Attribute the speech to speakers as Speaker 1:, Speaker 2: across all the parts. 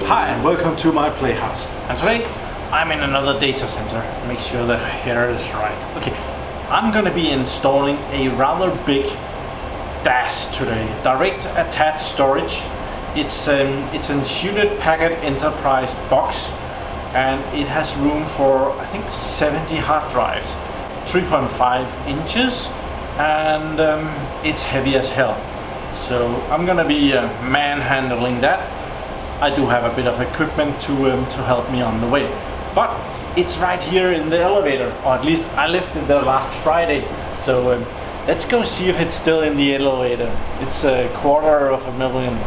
Speaker 1: Hi and welcome to my playhouse. And today I'm in another data center. Make sure the hair is right. Okay, I'm gonna be installing a rather big DAS today, direct attached storage. It's an hewlett-packard enterprise box, and it has room for I think 70 hard drives, 3.5 inches, and it's heavy as hell. So I'm gonna be manhandling that. I do have a bit of equipment to help me on the way, but it's right here in the elevator, or at least I left it there last Friday. So let's go see if it's still in the elevator. It's $250,000.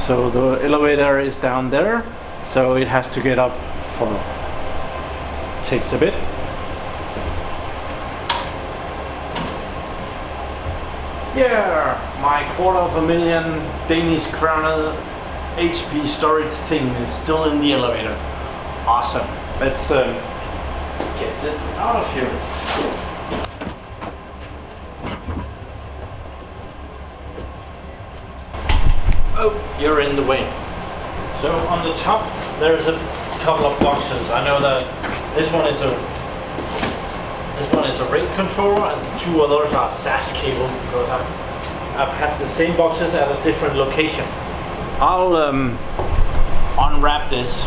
Speaker 1: So the elevator is down there, so it has to get up for takes a bit. Yeah, my $250,000 Danish kroner HP storage thing is still in the elevator. Awesome. Let's get it out of here. Oh, you're in the way. So on the top there's a couple of boxes. I know that this one is a rate controller, and the two others are SAS cable, because I've had the same boxes at a different location. I'll unwrap this.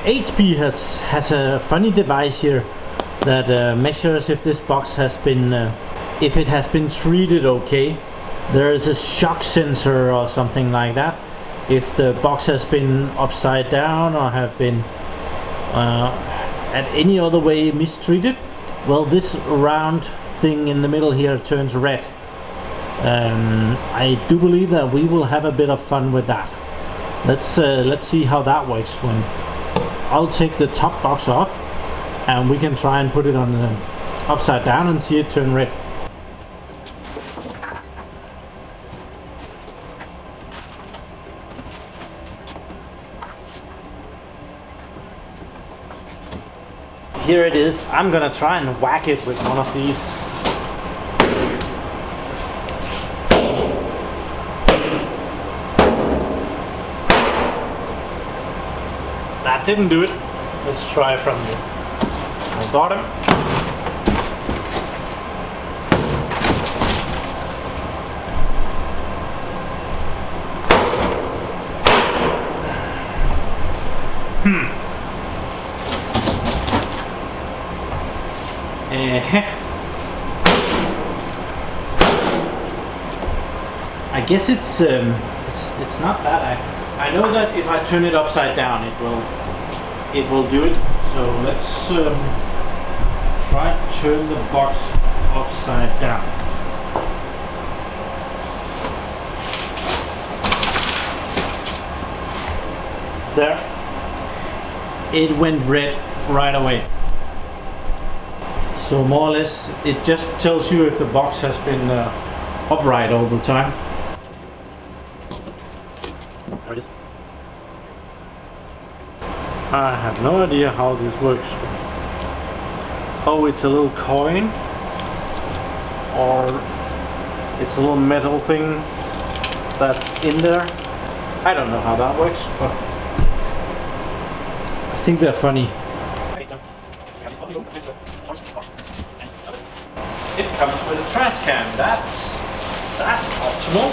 Speaker 1: HP has a funny device here that measures if this box has been if it has been treated okay. There is a shock sensor or something like that. If the box has been upside down or have been at any other way mistreated, well, this round thing in the middle here turns red. I do believe that we will have a bit of fun with that. Let's see how that works. When I'll take the top box off and we can try and put it on the upside down and see it turn red. Here it is. I'm gonna try and whack it with one of these. That didn't do it. Let's try from the bottom. I guess it's not bad. I know that if I turn it upside down, it will do it. So let's try to turn the box upside down. There. It went red right away. So more or less, it just tells you if the box has been upright all the time. There it is. I have no idea how this works. Oh, it's a little coin, or it's a little metal thing that's in there. I don't know how that works, but I think they're funny. It comes with a trash can. That's optimal.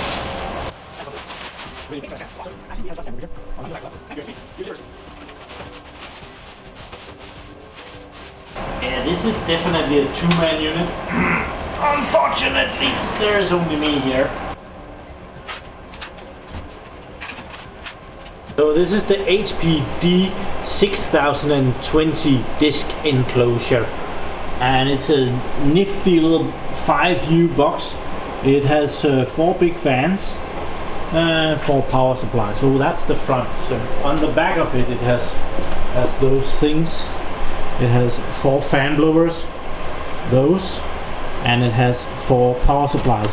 Speaker 1: Yeah, this is definitely a two-man unit. Unfortunately, there is only me here. So this is the HPE D6020 Disk Enclosure, and it's a nifty little 5U box. It has 4 big fans, 4 power supplies. So that's the front. So on the back of it, it has has those things. It has 4 fan blowers, those, and it has 4 power supplies.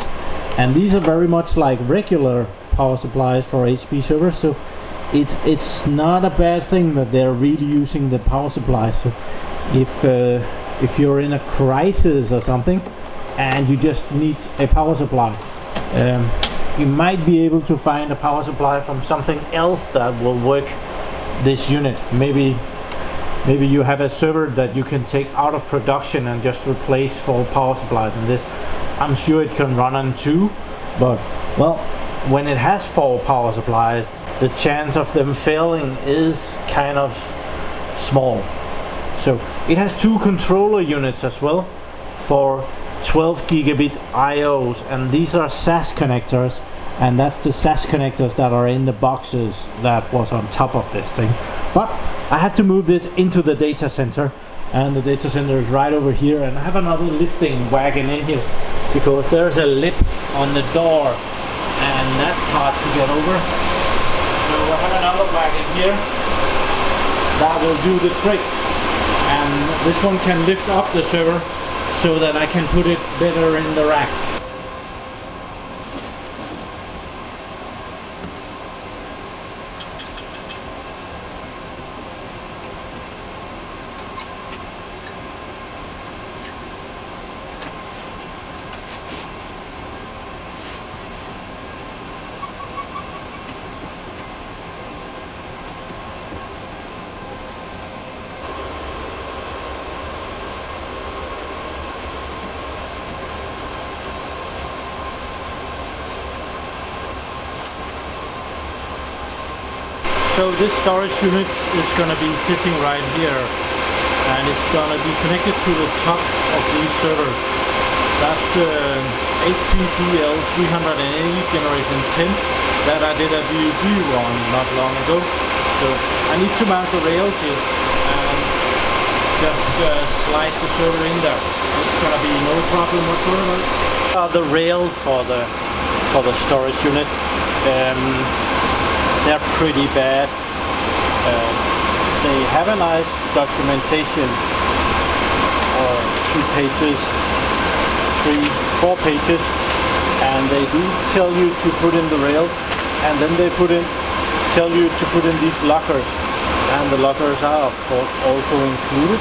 Speaker 1: And these are very much like regular power supplies for HP servers, so it's not a bad thing that they're really using the power supply. So if you're in a crisis or something and you just need a power supply, you might be able to find a power supply from something else that will work this unit. Maybe you have a server that you can take out of production and just replace 4 power supplies, and this, I'm sure it can run on 2, but well, when it has 4 power supplies, the chance of them failing is kind of small. So it has 2 controller units as well for 12 gigabit IOs, and these are SAS connectors, and that's the SAS connectors that are in the boxes that was on top of this thing. But I have to move this into the data center, and the data center is right over here, and I have another lifting wagon in here because there's a lip on the door and that's hard to get over. So I have another wagon here that will do the trick, and this one can lift up the server so that I can put it better in the rack. So this storage unit is going to be sitting right here, and it's going to be connected to the top of these servers. That's the HPE D6020 generation 10 that I did a VOD on not long ago. So I need to mount the rails here and just slide the server in there. It's going to be no problem whatsoever. The rails for the storage unit. They're pretty bad. They have a nice documentation, 2 pages, 3, 4 pages, and they do tell you to put in the rails, and then they tell you to put in these lockers, and the lockers are of course also included,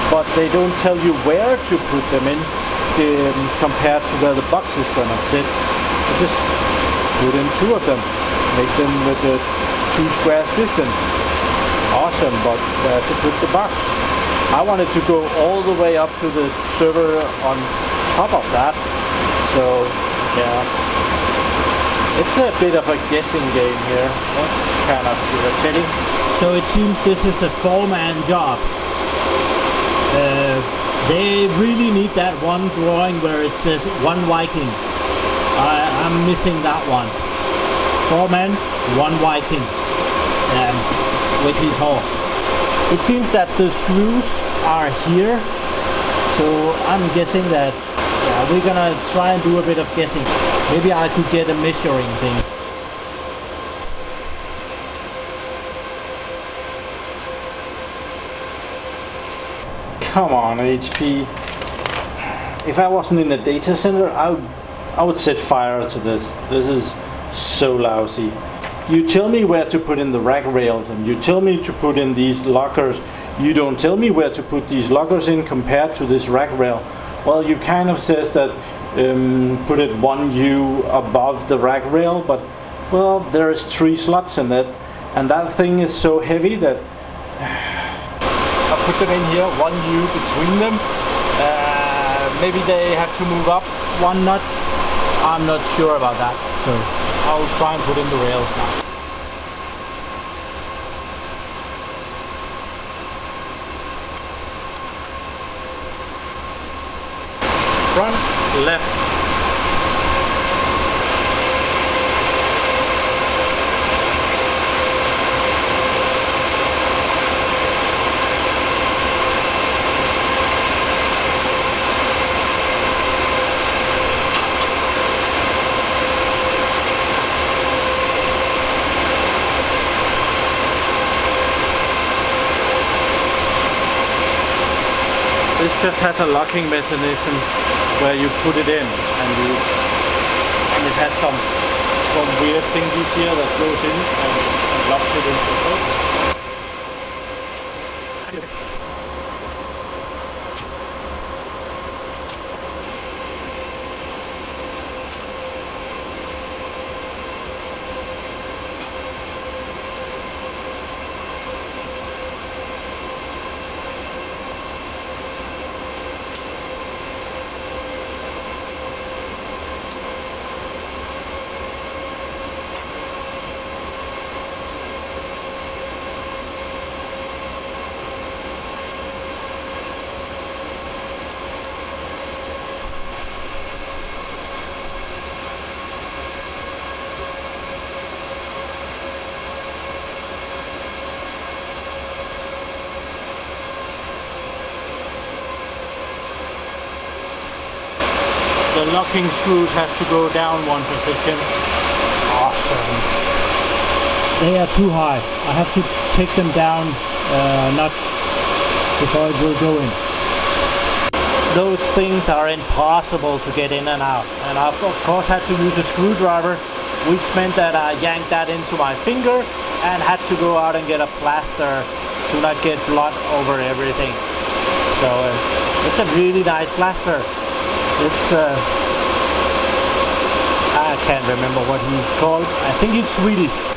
Speaker 1: but they don't tell you where to put them in compared to where the box is gonna sit. You just put in 2 of them. Make them with a 2 squares distance. Awesome, but where to put the box? I wanted to go all the way up to the server on top of that. So yeah, it's a bit of a guessing game here. That's kind of irritating. So it seems this is a 4-man job. They really need that one drawing where it says 1 Viking. I'm missing that one. 4 men, 1 Viking, with his horse. It seems that the screws are here, so I'm guessing that, yeah, we're gonna try and do a bit of guessing. Maybe I could get a measuring thing. Come on, HP. If I wasn't in a data center, I would set fire to this. This is so lousy. You tell me where to put in the rack rails, and you tell me to put in these lockers. You don't tell me where to put these lockers in compared to this rack rail. Well, you kind of says that put it 1 U above the rack rail, but well, there is 3 slots in it, and that thing is so heavy that I put them in here, 1 U between them. Maybe they have to move up 1 notch. I'm not sure about that, so I'll try and put in the rails now. Front, left. This just has a locking mechanism where you put it in, and it has some weird thingies here that goes in and locks it into place. The locking screws has to go down one position. Awesome. They are too high. I have to take them down a notch before it will go in. Those things are impossible to get in and out. And I've of course had to use a screwdriver, which meant that I yanked that into my finger and had to go out and get a plaster to not get blood over everything. So it's a really nice plaster. It's I can't remember what he's called. I think he's Swedish.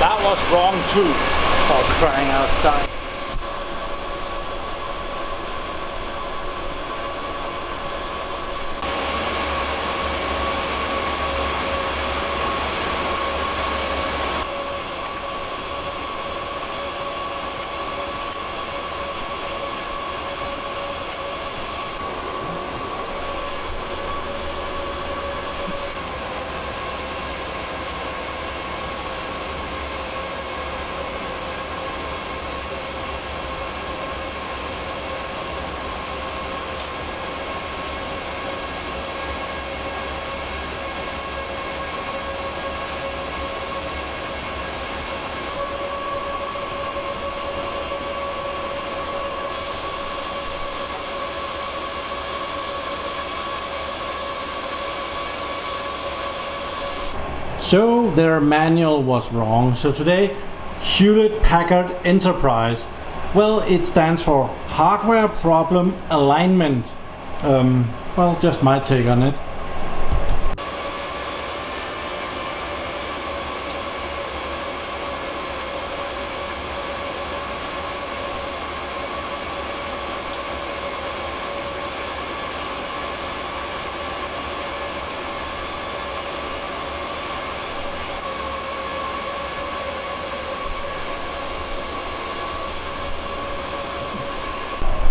Speaker 1: That was wrong too, for crying outside. So their manual was wrong. So today, Hewlett-Packard Enterprise, well, it stands for Hardware Problem Alignment. Well, just my take on it.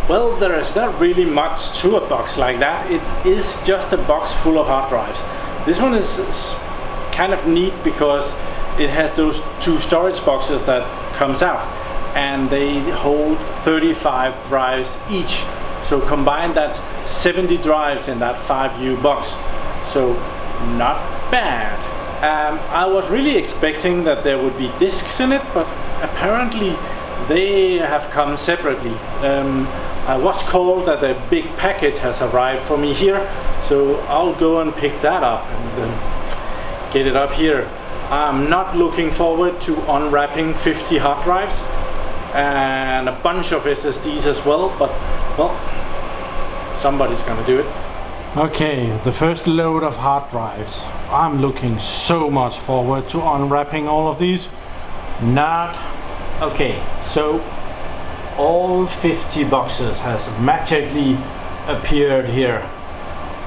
Speaker 1: Well, there is not really much to a box like that. It is just a box full of hard drives. This one is kind of neat because it has those two storage boxes that comes out, and they hold 35 drives each. So combined, that's 70 drives in that 5U box. So not bad. I was really expecting that there would be discs in it, but apparently they have come separately. I was called that a big package has arrived for me here, so I'll go and pick that up and get it up here. I'm not looking forward to unwrapping 50 hard drives and a bunch of SSDs as well, but well, somebody's gonna do it. Okay, the first load of hard drives. I'm looking so much forward to unwrapping all of these. Not okay, so all 50 boxes has magically appeared here.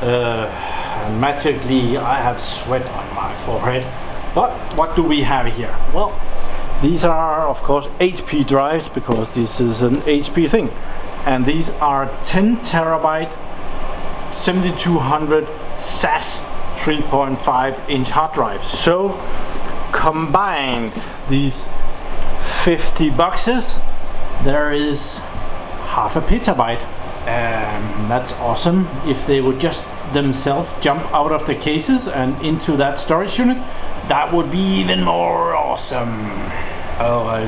Speaker 1: And magically I have sweat on my forehead. But what do we have here? Well, these are of course HP drives, because this is an HP thing. And these are 10 terabyte 7200 SAS 3.5 inch hard drive. So combine these 50 boxes, there is half a petabyte. That's awesome. If they would just themselves jump out of the cases and into that storage unit, that would be even more awesome. Oh, I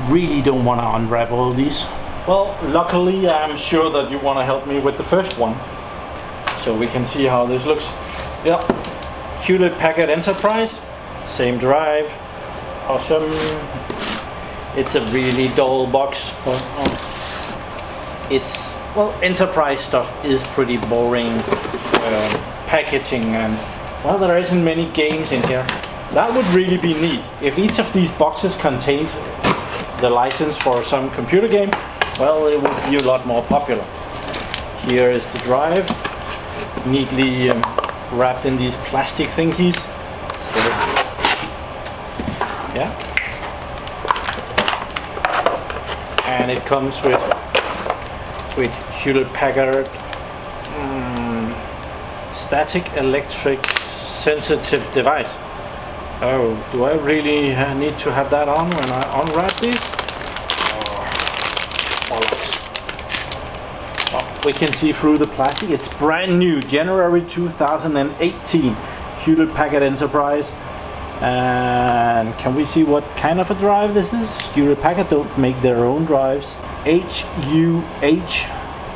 Speaker 1: really don't want to unravel these. Well, luckily I'm sure that you want to help me with the first one, so we can see how this looks. Yeah, Hewlett-Packard Enterprise, same drive, awesome. It's a really dull box, but it's, well, enterprise stuff is pretty boring packaging, and well, there isn't many games in here. That would really be neat if each of these boxes contained the license for some computer game. Well, it would be a lot more popular. Here is the drive, neatly wrapped in these plastic thingies. So, yeah, and it comes with Hewlett-Packard static electric sensitive device. Oh, do I really need to have that on when I unwrap these? Oh, we can see through the plastic. It's brand new, January 2018, Hewlett-Packard Enterprise. And can we see what kind of a drive this is? Hewlett-Packard don't make their own drives. HUH.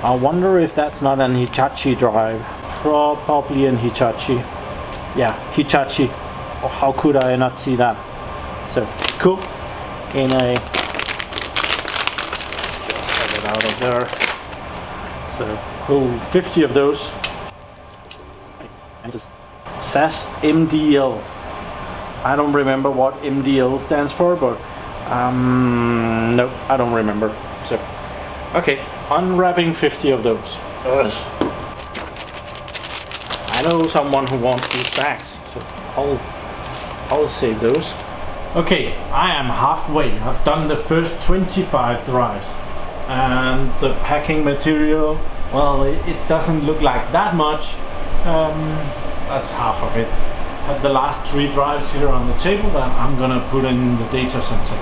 Speaker 1: I wonder if that's not an Hitachi drive. Probably an Hitachi. Yeah, Hitachi. Oh, how could I not see that? So cool. In a, let's just get it out of there. So, oh, 50 of those. SAS MDL. I don't remember what MDL stands for, but no, I don't remember. So, okay, unwrapping 50 of those. Ugh. I know someone who wants these bags, so I'll save those. Okay, I am halfway. I've done the first 25 drives, and the packing material, well, it doesn't look like that much. That's half of it. Have the last 3 drives here on the table that I'm gonna put in the data center.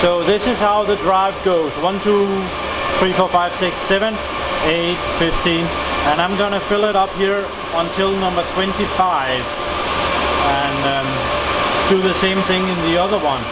Speaker 1: So this is how the drive goes. 1, 2, 3, 4, 5, 6, 7, 8, 15, and I'm gonna fill it up here until number 25, and do the same thing in the other one.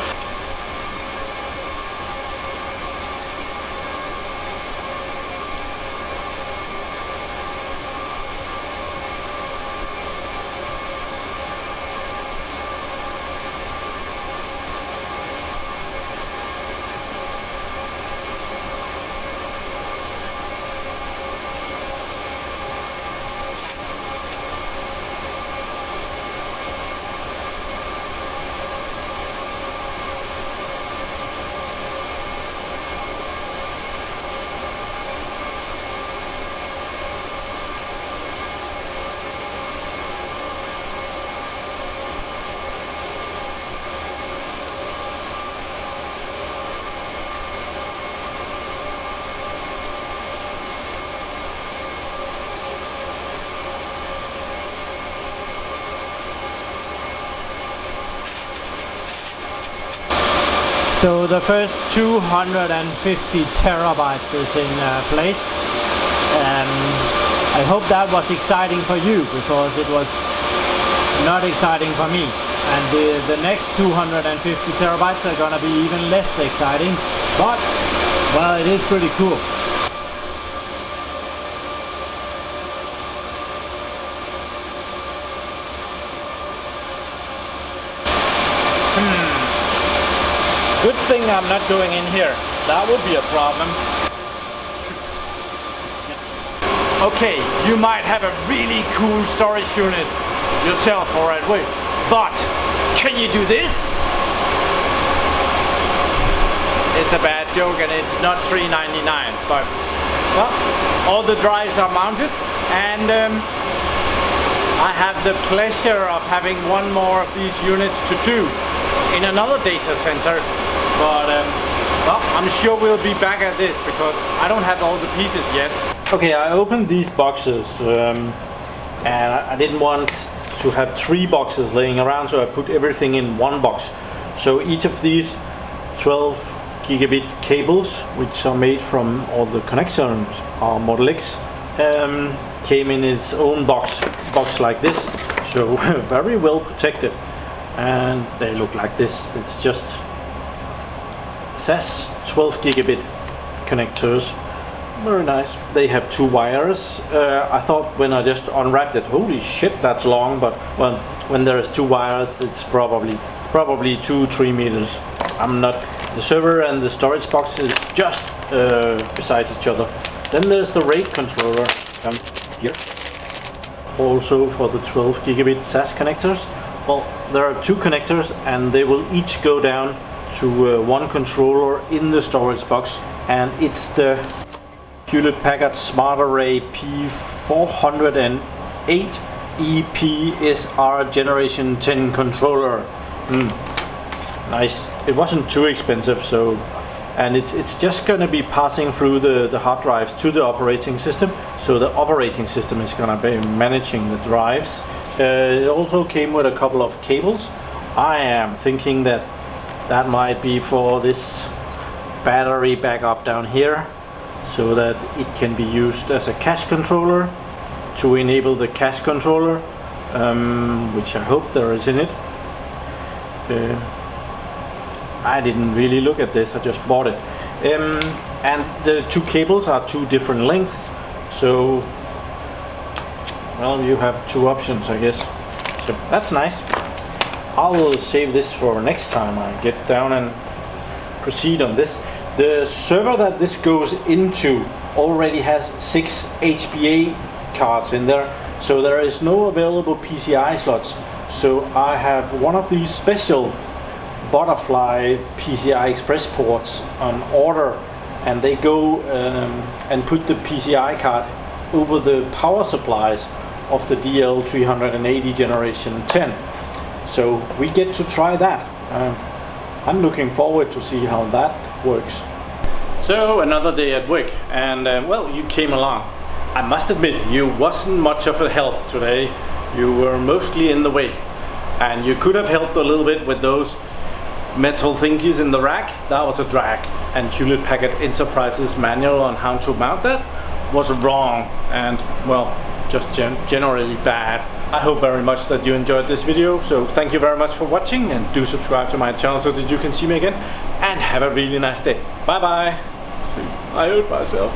Speaker 1: So the first 250 terabytes is in place. I hope that was exciting for you, because it was not exciting for me. And the next 250 terabytes are gonna be even less exciting, but well, it is pretty cool. Good thing I'm not going in here. That would be a problem. Okay, you might have a really cool storage unit yourself, alright, wait. But can you do this? It's a bad joke, and it's not $3.99, but well, all the drives are mounted, and I have the pleasure of having one more of these units to do in another data center, but well, I'm sure we'll be back at this because I don't have all the pieces yet. Okay, I opened these boxes and I didn't want to have 3 boxes laying around, so I put everything in one box. So each of these 12 gigabit cables, which are made from all the connections are Model X, came in its own box like this, so very well protected, and they look like this. It's just SAS 12 gigabit connectors, very nice. They have 2 wires. I thought when I just unwrapped it, holy shit, that's long, but well, when there's 2 wires, it's probably 2-3 meters. The server and the storage box is just beside each other. Then there's the RAID controller down here, also for the 12 gigabit SAS connectors. Well, there are 2 connectors and they will each go down to one controller in the storage box, and it's the hewlett-packard Smart Array P408 EPSR Generation 10 controller. Nice. It wasn't too expensive, so, and it's just going to be passing through the hard drives to the operating system, so the operating system is going to be managing the drives. It also came with a couple of cables. I am thinking that might be for this battery backup down here, so that it can be used as a cache controller to enable the cache controller, which I hope there is in it. I didn't really look at this, I just bought it. And the 2 cables are 2 different lengths, so well, you have 2 options, I guess. So that's nice. I will save this for next time I get down and proceed on this. The server that this goes into already has 6 HPE cards in there, so there is no available PCI slots. So I have one of these special butterfly PCI Express ports on order, and they go and put the PCI card over the power supplies of the DL380 generation 10. So we get to try that. I'm looking forward to see how that works. So another day at work, and well, you came along. I must admit, you wasn't much of a help today. You were mostly in the way, and you could have helped a little bit with those metal thingies in the rack. That was a drag, and Hewlett-Packard Enterprise's manual on how to mount that was wrong, and well, just generally bad. I hope very much that you enjoyed this video, so thank you very much for watching, and do subscribe to my channel so that you can see me again, and have a really nice day. Bye bye. I hurt myself.